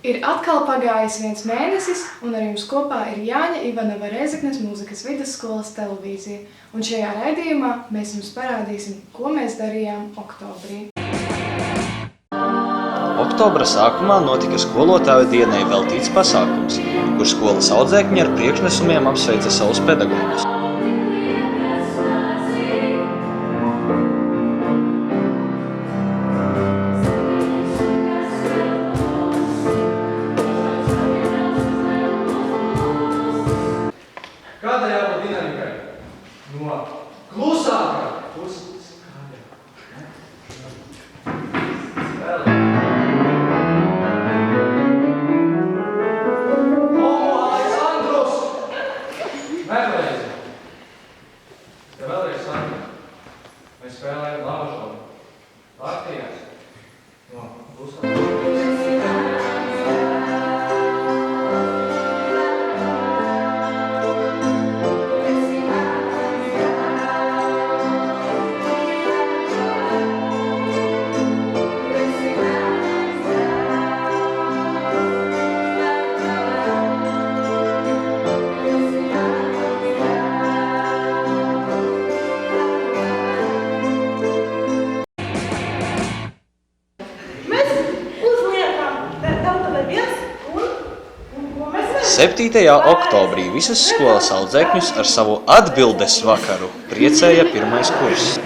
Ir atkal pagājis 1 mēnesis, un ar jums kopā ir Jāņa Ivanova Rēzeknes mūzikas vidusskolas televīzija. Un šajā raidījumā mēs jums parādīsim, ko mēs darījām oktobrī. Oktobra sākumā notika skolotāju dienai veltīts pasākums, kur skolas audzēkņi ar priekšnesumiem apsveica savus pedagogus. Kāda jābūt dinamikai? No klusākā puses. Aleksandrus! Vēlreiz. Ja vēlreiz saka, mēs spēlējam lavašanu. Partijās. No klusākā puses. Septītajā oktobrī visas skolas audzēkņus ar savu atbildes vakaru priecēja 1. kurs.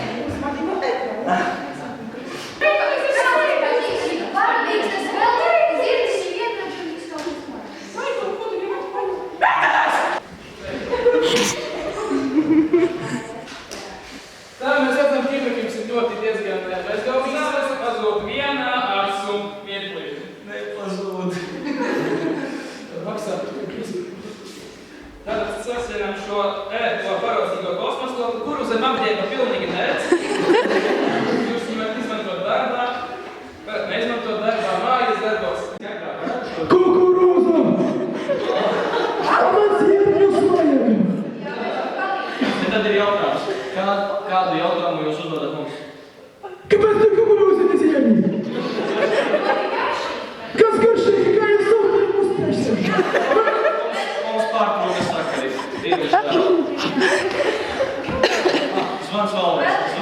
Tā mēs redzam, ka Ibrahims ir ļoti diezgan bezgalvīgs. Pazūd vienā asu mirklī. Nepazūd. Maksā. Tātad sasvienam šo ērto parostīgo kosmosu, kuru zem apģērba pilnīgi neredz. Jūs viņu varat izmantot darbā, varat neizmantot darbā, mājas darbos. Kukurūzu! Mans ierņus vajag! Bet tad ir jautājums. Kādu jautājumu jūs uzdodat mums? Kāpēc tu kukurūzi nesieņi? Kas garšīgi, kā jūs sūtīt uztrešam? Mums pārtrūkas sakarīt. Zvans vēlreiz.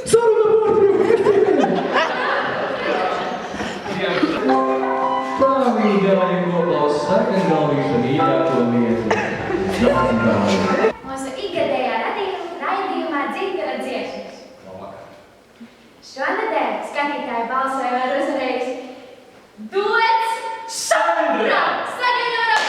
Saruna pārtrūka, kas tikai? Stāvīgi vajag noklaus sarkangalvīšu mīļāko vietu. Mūsu ikgadējā raidījumā Dzintara dziesmas. Šonedēļ skatītāji balsoja ar uzvarējusi Dots Sandra! Sagaidām ar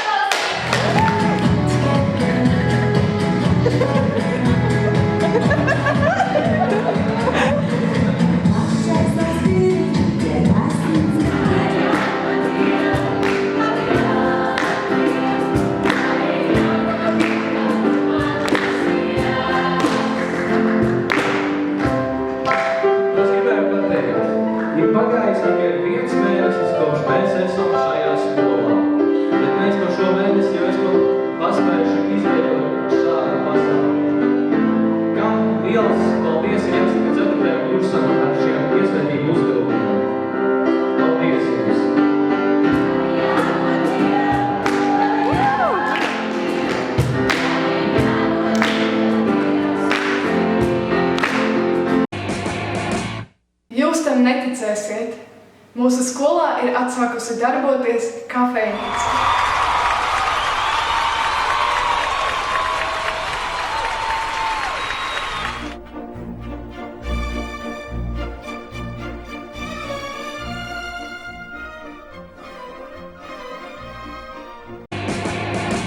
Pagājis tikai 1 mēnesis, kopš mēs esam šajā skolā. Bet mēs par šo mēnesi jau esam paspējuši izveidot šādu pasākumu. Kam liels paldies ir jāsaka 4. kursam ar šiem iesvētību uzdevumiem. Paldies jums! Jūs tam neticēsiet! Mūsu skolā ir atsākusi darboties kafejnīca.